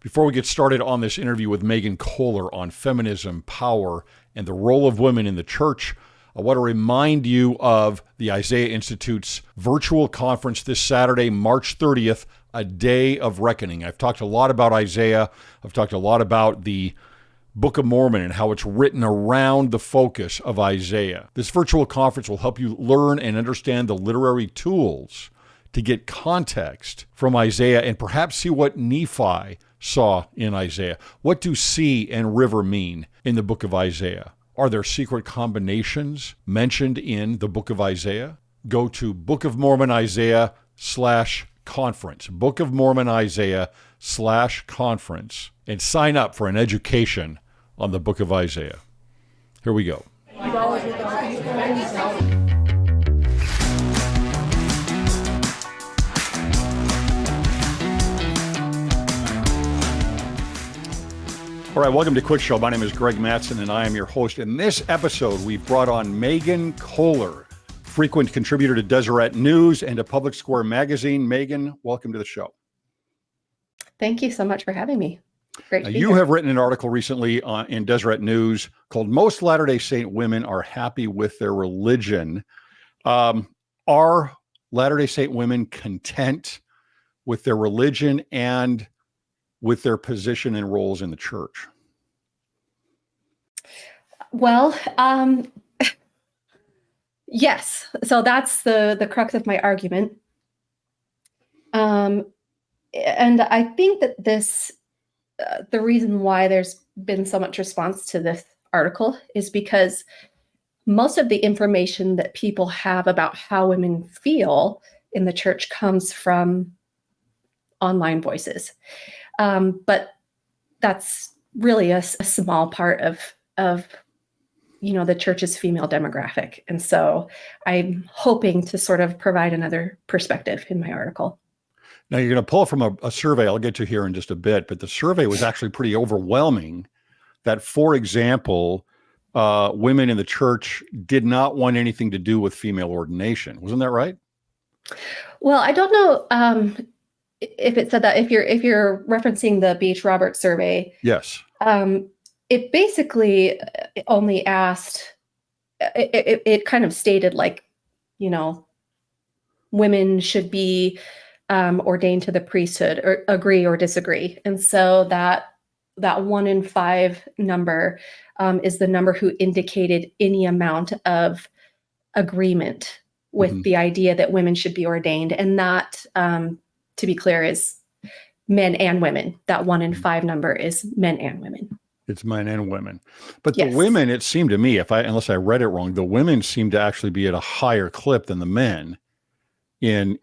Before we get started on this interview with Meagan Kohler on feminism, power, and the role of women in the church, I want to remind you of the Isaiah Institute's virtual conference this Saturday, March 30th, a day of reckoning. I've talked a lot about Isaiah. I've talked a lot about the Book of Mormon and how it's written around the focus of Isaiah. This virtual conference will help you learn and understand the literary tools to get context from Isaiah and perhaps see what Nephi saw in Isaiah. What do sea and river mean in the book of Isaiah? Are there secret combinations mentioned in the book of Isaiah? Go to Book of Mormon Isaiah/conference, Book of Mormon Isaiah/conference, and sign up for an education on the book of Isaiah. Here we go. All right, welcome to Cwic Show. My name is Greg Mattson, and I am your host. In this episode, we've brought on Meagan Kohler, frequent contributor to Deseret News and to Public Square Magazine. Meagan, welcome to the show. Thank you so much for having me. Great to be You here. have written an article recently in Deseret News called "Most Latter-day Saint Women Are Happy with Their Religion." Are Latter-day Saint women content with their religion and with their position and roles in the church? Well, yes. So that's the crux of my argument. And I think that this, the reason why there's been so much response to this article is because most of the information that people have about how women feel in the church comes from online voices. But that's really a small part of the church's female demographic. And so I'm hoping to sort of provide another perspective in my article. Now, you're going to pull from a survey I'll get to here in just a bit, but the survey was actually pretty overwhelming that, for example, women in the church did not want anything to do with female ordination. Wasn't that right? Well, I don't know if it said that. If you're referencing the B.H. Roberts survey, Yes. It basically only asked, it kind of stated like, women should be ordained to the priesthood, or agree or disagree. And so that 1 in 5 number is the number who indicated any amount of agreement with the idea that women should be ordained. And that, to be clear, is men and women. That 1 in 5 number is men and women. It's men and women. But Yes. the women, it seemed to me, unless I read it wrong, the women seem to actually be at a higher clip than the men in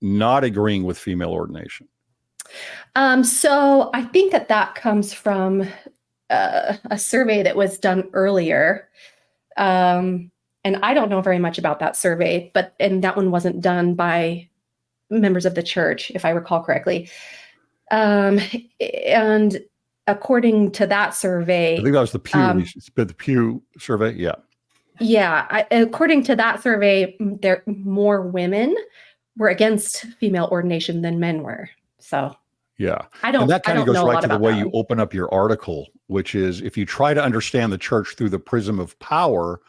not agreeing with female ordination. So I think that comes from a survey that was done earlier. And I don't know very much about that survey, and that one wasn't done by members of the church, if I recall correctly. And according to that survey, I think that was the Pew survey. Yeah. Yeah. According to that survey, more women were against female ordination than men were. So yeah. And that kind of goes right to the way you one. open up your article, which is, if you try to understand the church through the prism of power,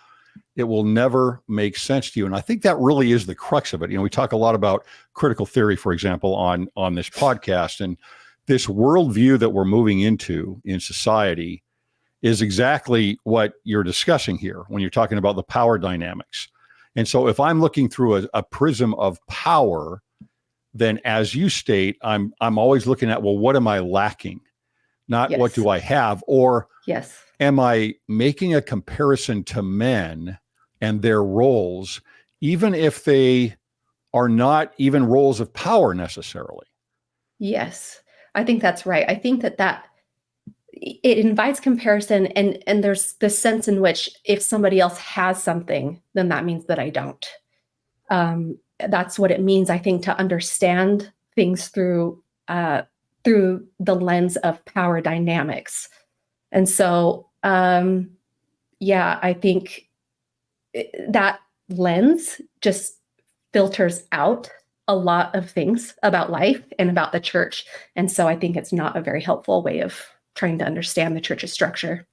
it will never make sense to you. And I think that really is the crux of it. We talk a lot about critical theory, for example, on this podcast, and this worldview that we're moving into in society is exactly what you're discussing here when you're talking about the power dynamics. And so if I'm looking through a prism of power, then as you state, I'm always looking at, well, what am I lacking? Not Yes. what do I have? Or Yes. am I making a comparison to men and their roles, even if they are not even roles of power necessarily? Yes. I think that's right. I think that it invites comparison, and there's this sense in which if somebody else has something, then that means that I don't. That's what it means, I think, to understand things through the lens of power dynamics. And so, I think that lens just filters out a lot of things about life and about the church. And so I think it's not a very helpful way of trying to understand the church's structure.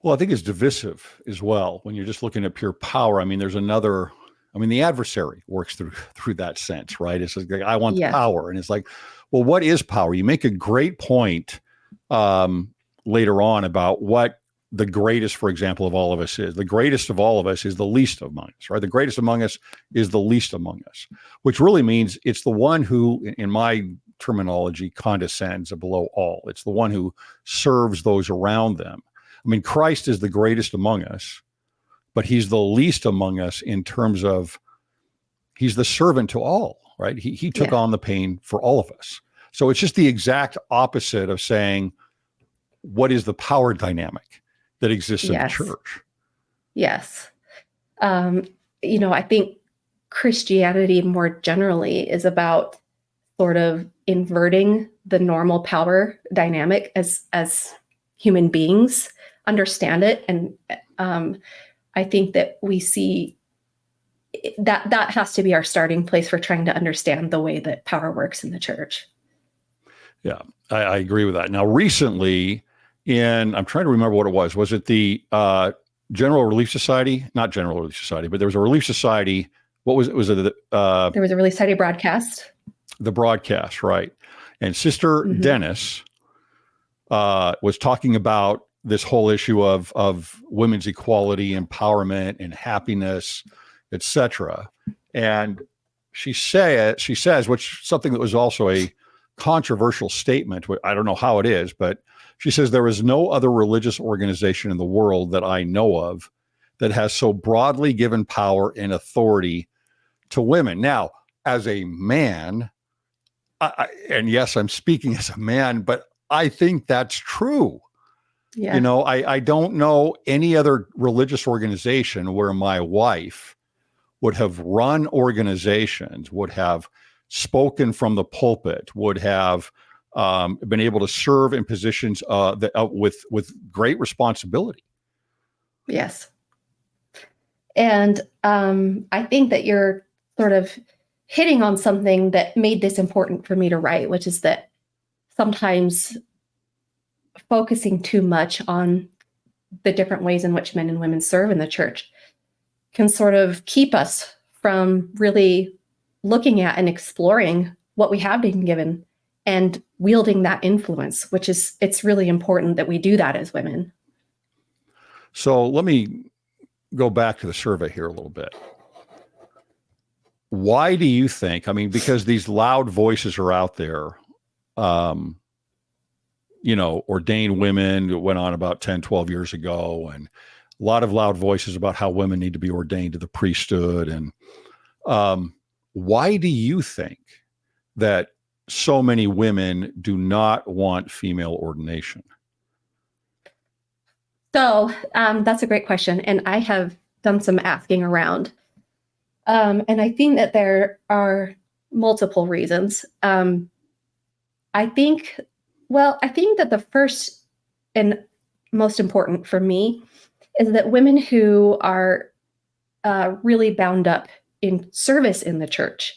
Well, I think it's divisive as well when you're just looking at pure power. I mean, the adversary works through that sense, right? It's like, I want the power. And it's like, well, what is power? You make a great point later on about what the greatest, for example, of all of us is. The greatest of all of us is the least among us, right? The greatest among us is the least among us, which really means it's the one who, in my terminology, condescends below all. It's the one who serves those around them. I mean, Christ is the greatest among us, but he's the least among us in terms of he's the servant to all, right? He took on the pain for all of us. So it's just the exact opposite of saying, what is the power dynamic that exists in the church? Yes. I think Christianity more generally is about sort of inverting the normal power dynamic as human beings understand it. And I think that we see that has to be our starting place for trying to understand the way that power works in the church. Yeah, I agree with that. Now, recently, I'm trying to remember what it was. Was it the General Relief Society? Not General Relief Society, but there was a Relief Society. What was it? Was it there was a Relief Society broadcast? The broadcast, right. And Sister Dennis was talking about this whole issue of women's equality, empowerment, and happiness, etc. And she says, which something that was also a controversial statement. I don't know how it is, but she says there is no other religious organization in the world that I know of that has so broadly given power and authority to women. Now, as a man, and yes, I'm speaking as a man, but I think that's true. Yeah. I don't know any other religious organization where my wife would have run organizations, would have spoken from the pulpit, would have been able to serve in positions with great responsibility. Yes. And I think that you're sort of hitting on something that made this important for me to write, which is that sometimes focusing too much on the different ways in which men and women serve in the church can sort of keep us from really looking at and exploring what we have been given and wielding that influence, it's really important that we do that as women. So let me go back to the survey here a little bit. Why do you think, because these loud voices are out there, ordained women, it went on about 10, 12 years ago, and a lot of loud voices about how women need to be ordained to the priesthood. And why do you think that so many women do not want female ordination? So that's a great question. And I have done some asking around. And I think that there are multiple reasons. I think that the first and most important for me is that women who are really bound up in service in the church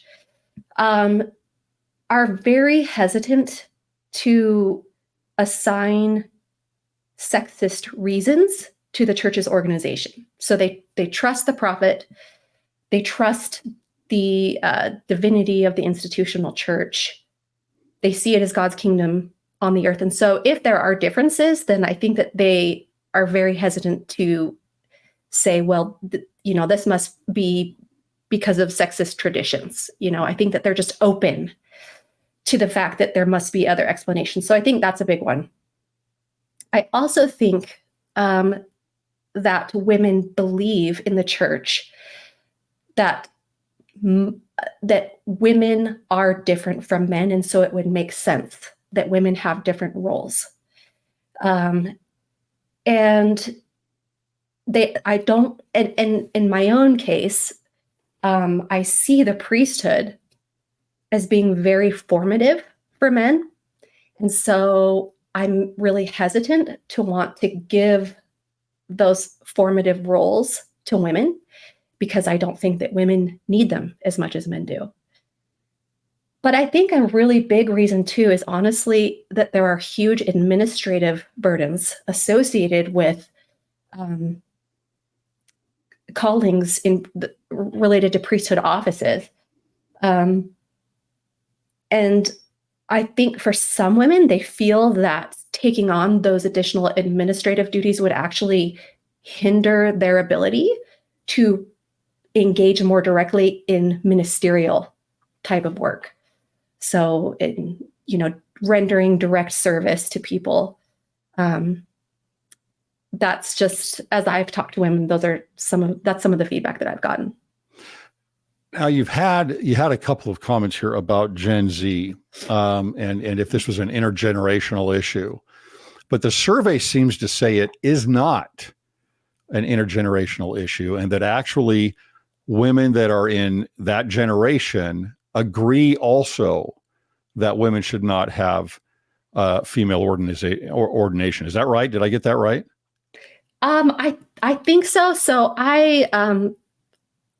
are very hesitant to assign sexist reasons to the church's organization. So they trust the prophet, they trust the divinity of the institutional church, they see it as God's kingdom on the earth. And so if there are differences, then I think that they are very hesitant to say, well, this must be because of sexist traditions. I think that they're just open to the fact that there must be other explanations. So I think that's a big one. I also think that women believe in the church that women are different from men, and so it would make sense that women have different roles. And in my own case, I see the priesthood as being very formative for men. And so I'm really hesitant to want to give those formative roles to women because I don't think that women need them as much as men do. But I think a really big reason too is honestly that there are huge administrative burdens associated with callings related to priesthood offices. And I think for some women, they feel that taking on those additional administrative duties would actually hinder their ability to engage more directly in ministerial type of work. So, rendering direct service to people. That's just, as I've talked to women, that's some of the feedback that I've gotten. Now you had a couple of comments here about Gen Z, and if this was an intergenerational issue, but the survey seems to say it is not an intergenerational issue, and that actually women that are in that generation agree also that women should not have female ordination. Is that right? Did I get that right? I think so. So I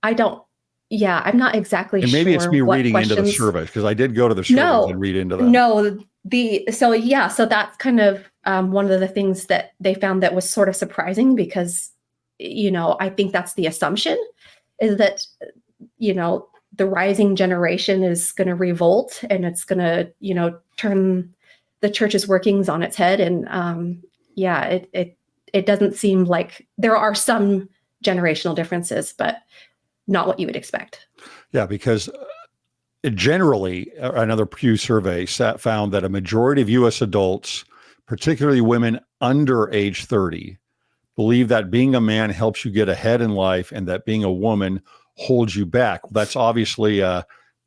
don't. Yeah, I'm not exactly sure. And maybe it's me reading into the survey, because I did go to the survey and read into that. No, so that's kind of one of the things that they found that was sort of surprising, because I think that's the assumption, is that the rising generation is going to revolt, and it's going to turn the church's workings on its head. And it doesn't seem like there are some generational differences, but not what you would expect. Yeah, because generally, another Pew survey found that a majority of U.S. adults, particularly women under age 30, believe that being a man helps you get ahead in life, and that being a woman holds you back. That's obviously,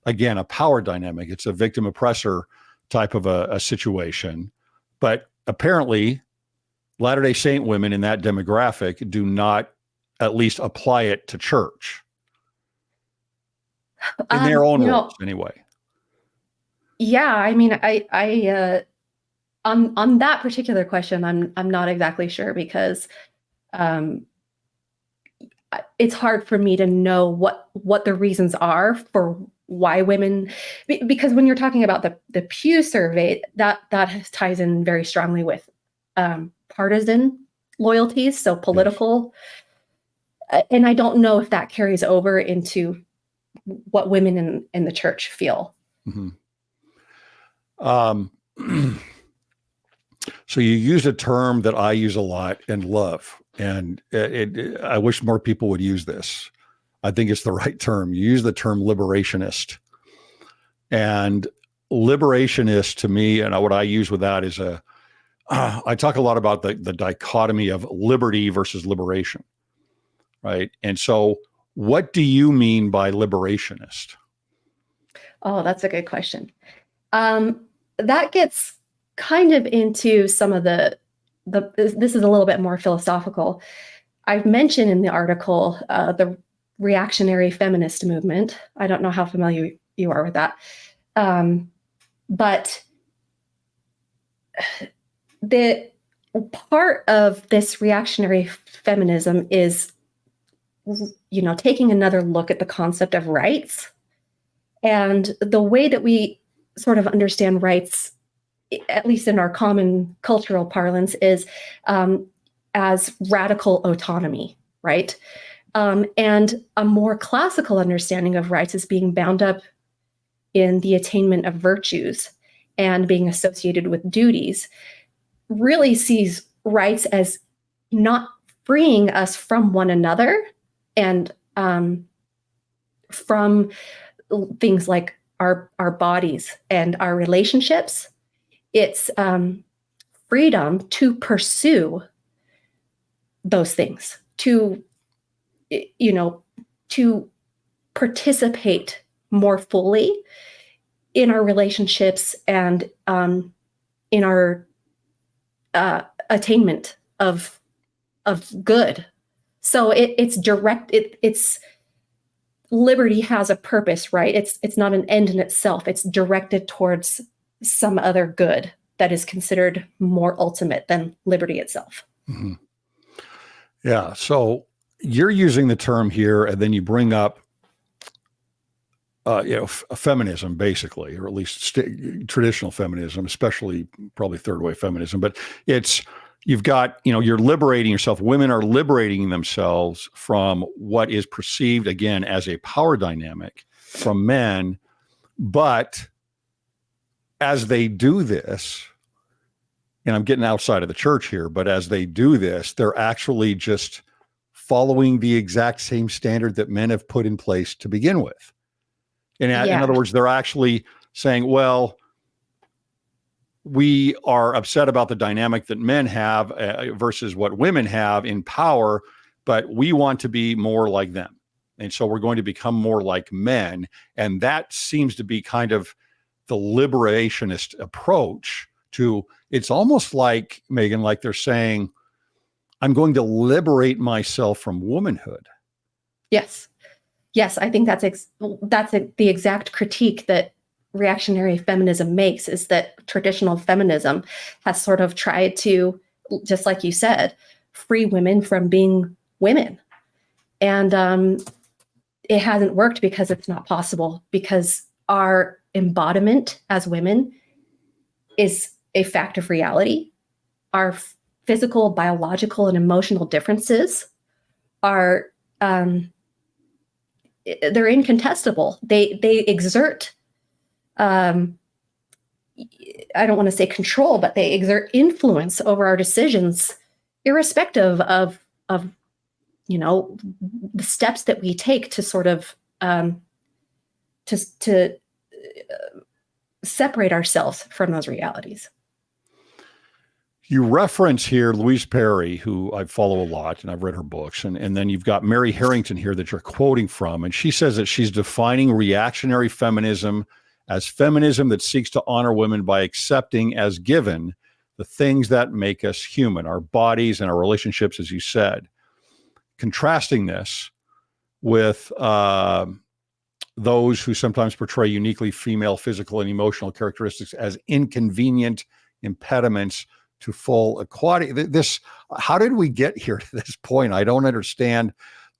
again, a power dynamic. It's a victim-oppressor type of a situation. But apparently, Latter-day Saint women in that demographic do not at least apply it to church. In their own words, anyway. Yeah, I mean, I on that particular question, I'm not exactly sure, because it's hard for me to know what the reasons are for why women, because when you're talking about the Pew survey, that ties in very strongly with partisan loyalties, so political, yes. And I don't know if that carries over into what women in the church feel. Mm-hmm. So you use a term that I use a lot and love, and I wish more people would use this. I think it's the right term. You use the term liberationist, and liberationist to me, and what I use with that is I talk a lot about the dichotomy of liberty versus liberation, right? And so what do you mean by liberationist? Oh, that's a good question. That gets kind of into some of this is a little bit more philosophical. I've mentioned in the article the reactionary feminist movement. I don't know how familiar you are with that. But the part of this reactionary feminism is taking another look at the concept of rights, and the way that we sort of understand rights, at least in our common cultural parlance, is as radical autonomy, right? And a more classical understanding of rights is being bound up in the attainment of virtues and being associated with duties, really sees rights as not freeing us from one another and from things like our bodies and our relationships. It's freedom to pursue those things, to participate more fully in our relationships and in our attainment of good. So it's direct. It's liberty has a purpose, right? It's not an end in itself. It's directed towards some other good that is considered more ultimate than liberty itself. Mm-hmm. Yeah. So you're using the term here, and then you bring up feminism, basically, or at least traditional feminism, especially probably third wave feminism. But you've got, you're liberating yourself. Women are liberating themselves from what is perceived, again, as a power dynamic from men. But as they do this, and I'm getting outside of the church here, but as they do this, they're actually just following the exact same standard that men have put in place to begin with. In other words, they're actually saying, well, we are upset about the dynamic that men have versus what women have in power, but we want to be more like them. And so we're going to become more like men. And that seems to be kind of the liberationist approach to, it's almost like, Meagan, like they're saying, I'm going to liberate myself from womanhood. Yes. Yes, I think that's the exact critique that reactionary feminism makes, is that traditional feminism has sort of tried to, just like you said, free women from being women. And it hasn't worked because it's not possible, because our embodiment as women is a fact of reality. Our physical, biological, and emotional differences are they're incontestable. They exert, I don't want to say control, but they exert influence over our decisions, irrespective of the steps that we take to sort of to separate ourselves from those realities. You reference here Louise Perry, who I follow a lot, and I've read her books. And then you've got Mary Harrington here that you're quoting from. And she says that she's defining reactionary feminism as feminism that seeks to honor women by accepting as given the things that make us human, our bodies and our relationships, as you said. Contrasting this with those who sometimes portray uniquely female physical and emotional characteristics as inconvenient impediments to full equality. How did we get here to this point? I don't understand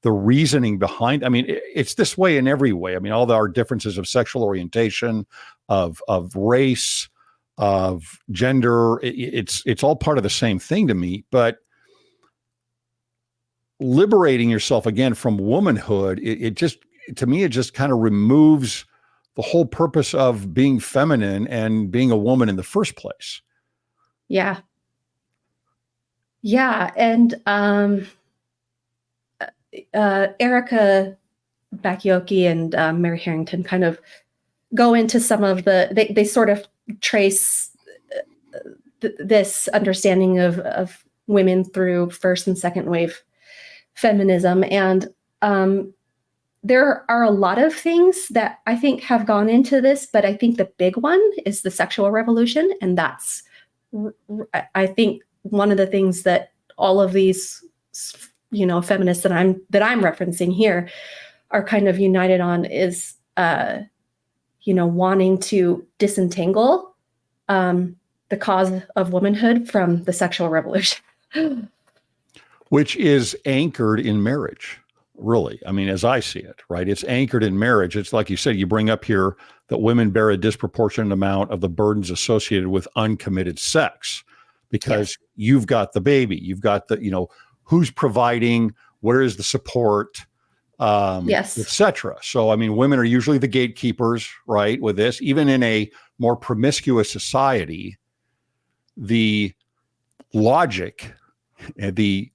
the reasoning behind. I mean, it's this way in every way. I mean, all our differences of sexual orientation, of race, of gender, it's all part of the same thing to me. But liberating yourself again from womanhood, it just kind of removes the whole purpose of being feminine and being a woman in the first place. Yeah. Yeah. And Erica Bakioki and Mary Harrington kind of go into some of they sort of trace this understanding of women through first and second wave feminism. And there are a lot of things that I think have gone into this, but I think the big one is the sexual revolution. And that's, I think, one of the things that all of these, feminists that I'm referencing here are kind of united on is, wanting to disentangle the cause of womanhood from the sexual revolution. Which is anchored in marriage, really. I mean, as I see it, right? It's anchored in marriage. It's like you said, you bring up here that women bear a disproportionate amount of the burdens associated with uncommitted sex because you've got the baby, you've got the, who's providing, where is the support, et cetera. So, I mean, women are usually the gatekeepers, right, with this. Even in a more promiscuous society, the logic, the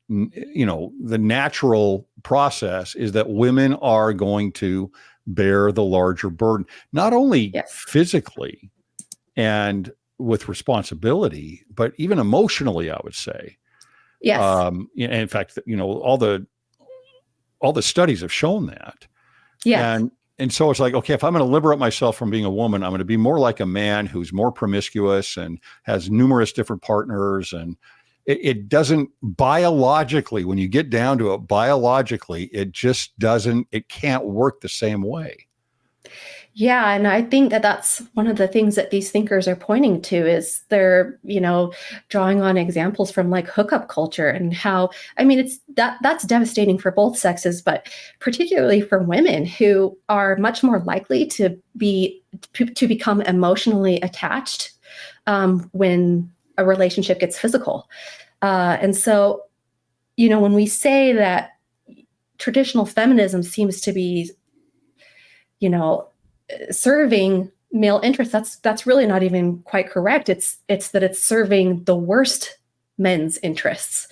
natural process is that women are going to bear the larger burden, not only physically and with responsibility, but even emotionally, I would say. Yes. And in fact, all the studies have shown that. Yeah. And so it's like, okay, if I'm going to liberate myself from being a woman, I'm going to be more like a man who's more promiscuous and has numerous different partners. And it doesn't biologically, when you get down to it, biologically, it just doesn't, it can't work the same way. Yeah, and I think that that's one of the things that these thinkers are pointing to is they're, drawing on examples from like hookup culture and how, I mean, that's devastating for both sexes, but particularly for women who are much more likely to become emotionally attached when a relationship gets physical. And so, when we say that traditional feminism seems to be, serving male interests, that's really not even quite correct. It's that it's serving the worst men's interests.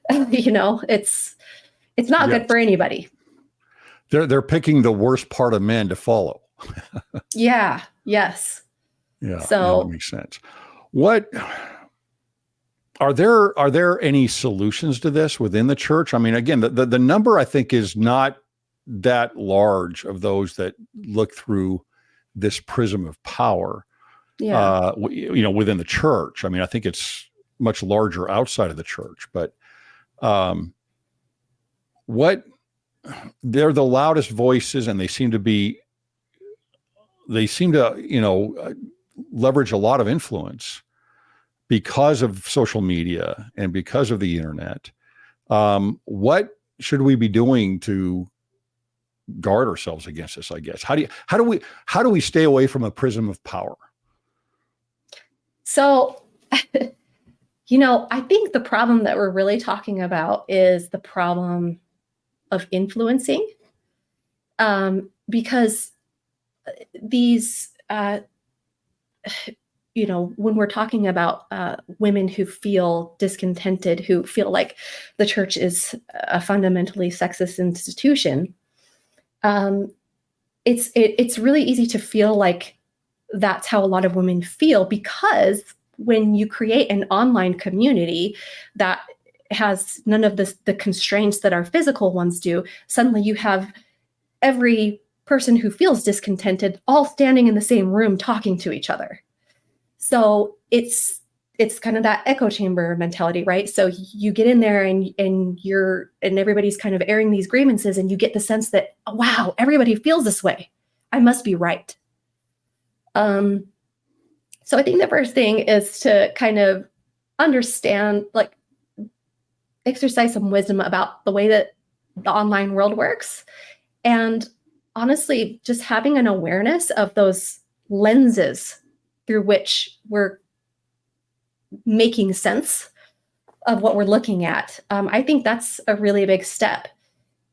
It's not Yes. good for anybody. They're picking the worst part of men to follow. Yeah. Yes. Yeah. No, it So makes sense. What are there any solutions to this within the church? I mean, again, the number I think is not that large of those that look through this prism of power, yeah. within the church. I mean, I think it's much larger outside of the church, but they're the loudest voices, and they seem to leverage a lot of influence because of social media and because of the internet. What should we be doing to guard ourselves against this, I guess? How do we stay away from a prism of power? So, I think the problem that we're really talking about is the problem of influencing, because these, when we're talking about women who feel discontented, who feel like the church is a fundamentally sexist institution, it's really easy to feel like that's how a lot of women feel, because when you create an online community that has none of the constraints that our physical ones do, suddenly you have every person who feels discontented all standing in the same room talking to each other. So it's kind of that echo chamber mentality, right? So you get in there and everybody's kind of airing these grievances, and you get the sense that, oh, wow, everybody feels this way. I must be right. So I think the first thing is to kind of understand, like, exercise some wisdom about the way that the online world works. And honestly, just having an awareness of those lenses through which we're making sense of what we're looking at. I think that's a really big step,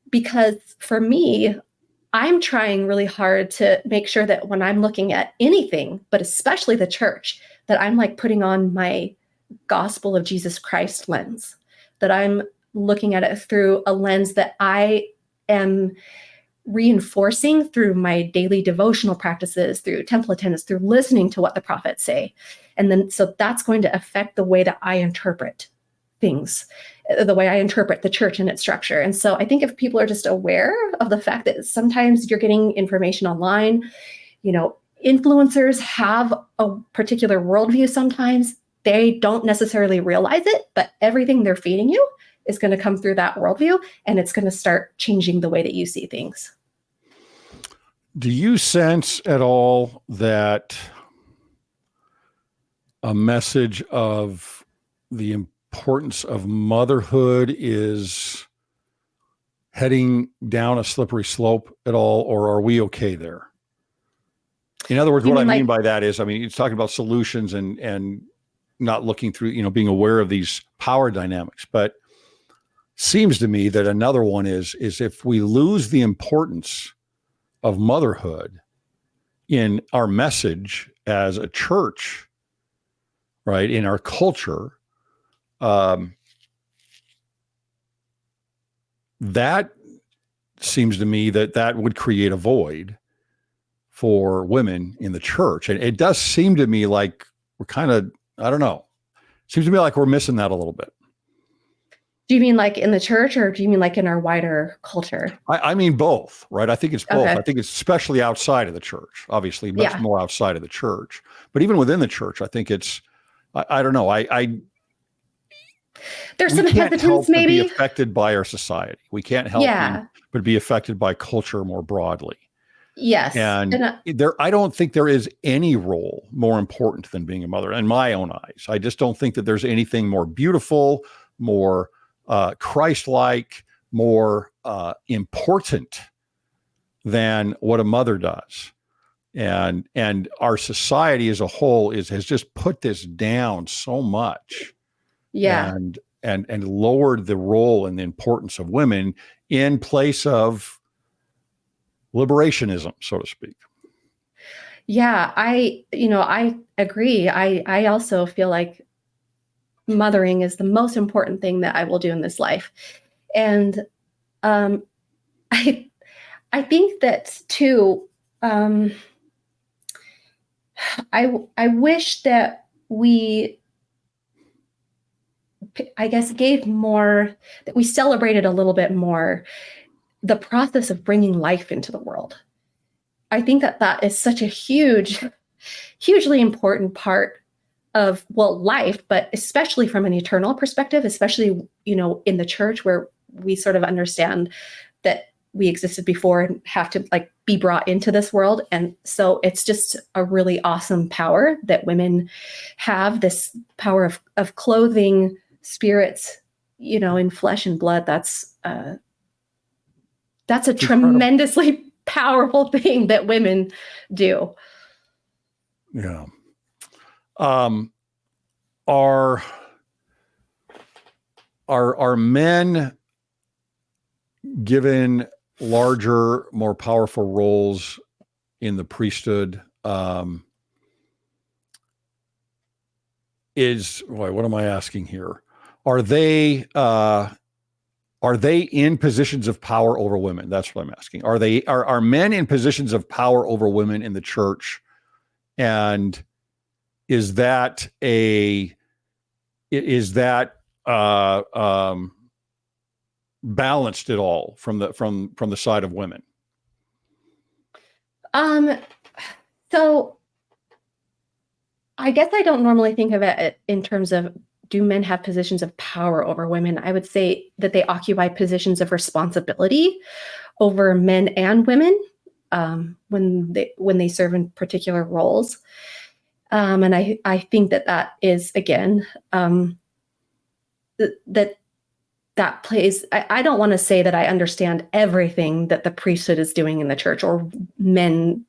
because for me, I'm trying really hard to make sure that when I'm looking at anything, but especially the church, that I'm like putting on my gospel of Jesus Christ lens, that I'm looking at it through a lens that I am reinforcing through my daily devotional practices, through temple attendance, through listening to what the prophets say. And then, so that's going to affect the way that I interpret things, the way I interpret the church and its structure. And so I think if people are just aware of the fact that sometimes you're getting information online, influencers have a particular worldview sometimes. They don't necessarily realize it, but everything they're feeding you is going to come through that worldview, and it's going to start changing the way that you see things. Do you sense at all that a message of the importance of motherhood is heading down a slippery slope at all, or are we okay there? In other words, what I mean by that is, it's talking about solutions and not looking through, being aware of these power dynamics. But seems to me that another one is if we lose the importance of motherhood in our message as a church, right, in our culture, that seems to me that would create a void for women in the church. And it does seem to me like we're kind of, I don't know, seems to me like we're missing that a little bit. Do you mean like in the church, or do you mean like in our wider culture? I mean both, right? I think it's both. Okay. I think it's especially outside of the church, obviously much more outside of the church, but even within the church, I think it's, I don't know. There's some hesitance maybe. Be affected by our society. We can't help but be affected by culture more broadly. Yes. And And I don't think there is any role more important than being a mother in my own eyes. I just don't think that there's anything more beautiful, more Christ-like, more important than what a mother does. And our society as a whole has just put this down so much, yeah. and lowered the role and the importance of women in place of liberationism, so to speak. Yeah, I agree. I also feel like mothering is the most important thing that I will do in this life. And um, I I think that too. I wish that we, I guess, gave more, that we celebrated a little bit more the process of bringing life into the world. I think that that is such a hugely important part of, well, life, but especially from an eternal perspective, especially, in the church where we sort of understand that we existed before and have to like be brought into this world. And so it's just a really awesome power that women have, this power of clothing spirits, in flesh and blood. That's a tremendously powerful thing that women do. Yeah. Are men given larger, more powerful roles in the priesthood? What am I asking here? Are they in positions of power over women? That's what I'm asking. Are men in positions of power over women in the church? And is that balanced at all from the side of women? So I guess I don't normally think of it in terms of, do men have positions of power over women? I would say that they occupy positions of responsibility over men and women when they serve in particular roles. And I think that is, again, that plays, I don't want to say that I understand everything that the priesthood is doing in the church, or men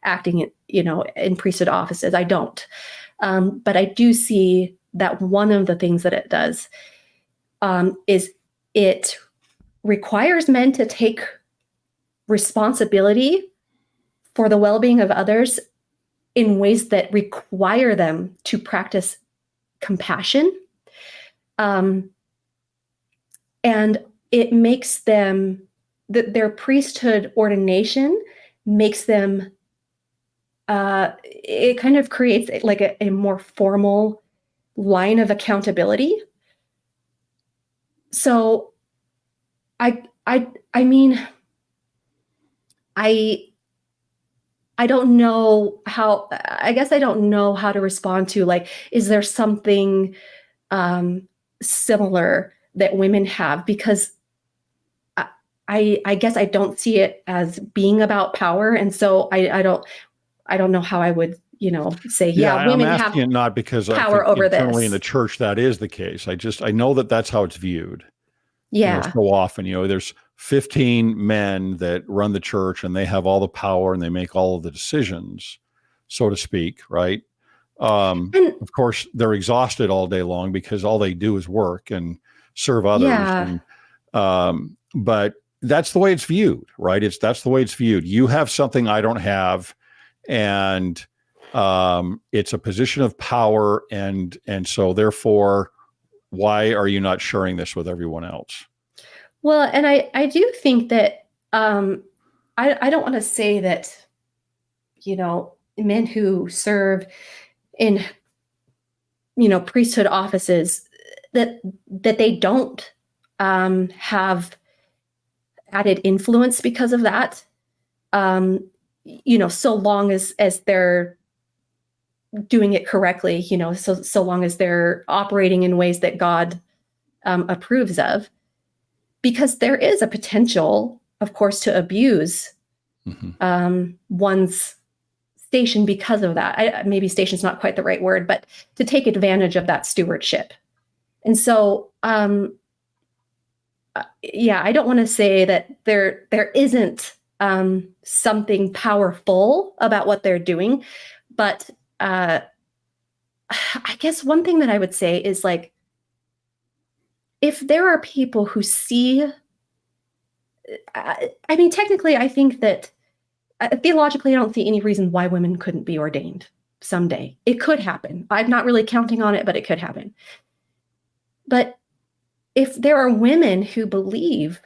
acting, in priesthood offices. I don't. But I do see that one of the things that it does is it requires men to take responsibility for the well-being of others in ways that require them to practice compassion. And it makes them, their priesthood ordination makes them, it kind of creates like a more formal line of accountability. So I mean, I don't know how, I guess I don't know how to respond to, like, is there something similar that women have? Because I guess I don't see it as being about power. And so I don't know how I would, say, yeah, women I'm have asking it not because power I think over internally this. in the church that is the case. I know that that's how it's viewed. Yeah. So often, there's 15 men that run the church and they have all the power and they make all of the decisions, so to speak, right? And of course, they're exhausted all day long because all they do is work and serve others. yeah. And, but that's the way it's viewed, right? That's the way it's viewed. You have something I don't have, and it's a position of power, and so therefore, why are you not sharing this with everyone else? Well, and I do think that I don't want to say that, men who serve in, priesthood offices, that they don't have added influence because of that. So long as they're doing it correctly, so long as they're operating in ways that God approves of. Because there is a potential, of course, to abuse one's station because of that. Maybe station's not quite the right word, but to take advantage of that stewardship. And so, I don't want to say that there isn't something powerful about what they're doing, but I guess one thing that I would say is, like, if there are people who see, technically, I think that theologically, I don't see any reason why women couldn't be ordained someday. It could happen. I'm not really counting on it, but it could happen. But if there are women who believe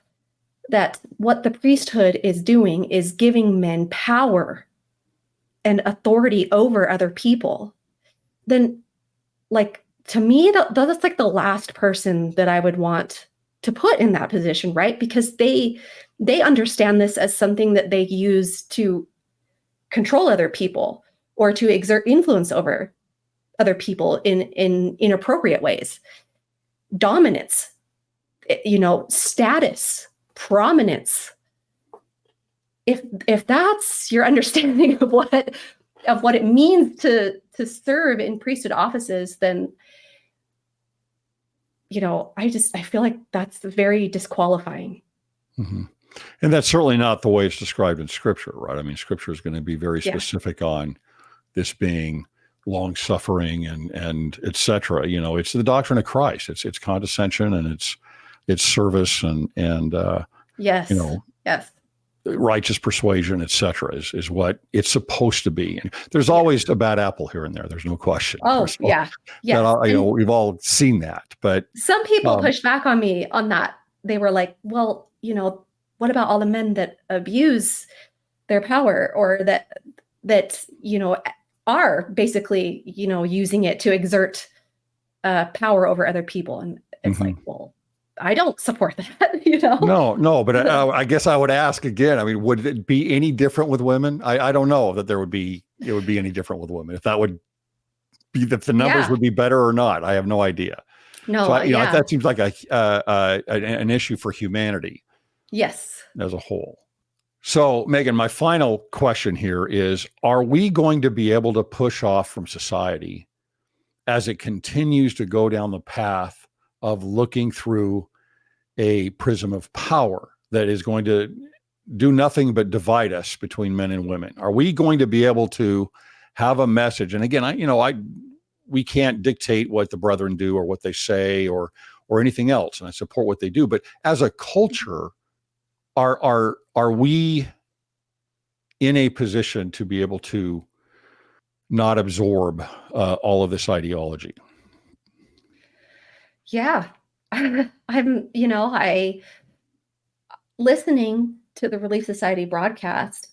that what the priesthood is doing is giving men power and authority over other people, then, like, to me, that's like the last person that I would want to put in that position, right? Because they understand this as something that they use to control other people or to exert influence over other people in inappropriate ways. Dominance, status, prominence. If that's your understanding of what it means to serve in priesthood offices, then I feel like that's very disqualifying. Mm-hmm. And that's certainly not the way it's described in Scripture, right? I mean, Scripture is going to be very specific on this being long-suffering and et cetera. It's the doctrine of Christ. It's condescension and it's service and yes, righteous persuasion, et cetera, is what it's supposed to be. And there's always a bad apple here and there. There's no question. Oh, yeah. We've all seen that. But some people pushed back on me on that. They were like, well, what about all the men that abuse their power or that are basically, using it to exert power over other people? And it's like, well, I don't support that, No, but I guess I would ask again. I mean, would it be any different with women? I don't know that it would be any different with women. If that would be, if the numbers would be better or not, I have no idea. No, so that seems like an issue for humanity. Yes, as a whole. So, Meagan, my final question here is: are we going to be able to push off from society as it continues to go down the path of looking through a prism of power that is going to do nothing but divide us between men and women? Are we going to be able to have a message? And again, we can't dictate what the brethren do or what they say or anything else, and I support what they do. But as a culture, are we in a position to be able to not absorb all of this ideology? Yeah, listening to the Relief Society broadcast,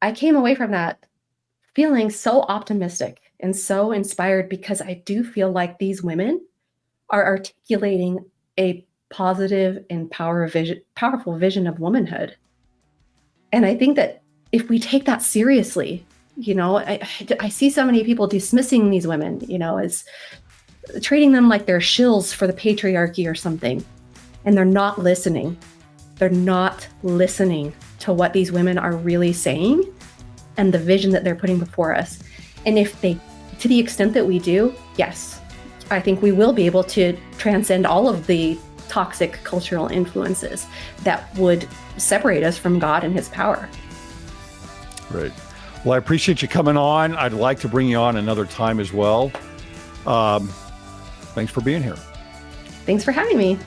I came away from that feeling so optimistic and so inspired, because I do feel like these women are articulating a positive and powerful vision of womanhood. And I think that if we take that seriously, I see so many people dismissing these women, as treating them like they're shills for the patriarchy or something. And they're not listening. They're not listening to what these women are really saying and the vision that they're putting before us. And to the extent that we do, yes, I think we will be able to transcend all of the toxic cultural influences that would separate us from God and his power. Great. Well, I appreciate you coming on. I'd like to bring you on another time as well. Thanks for being here. Thanks for having me.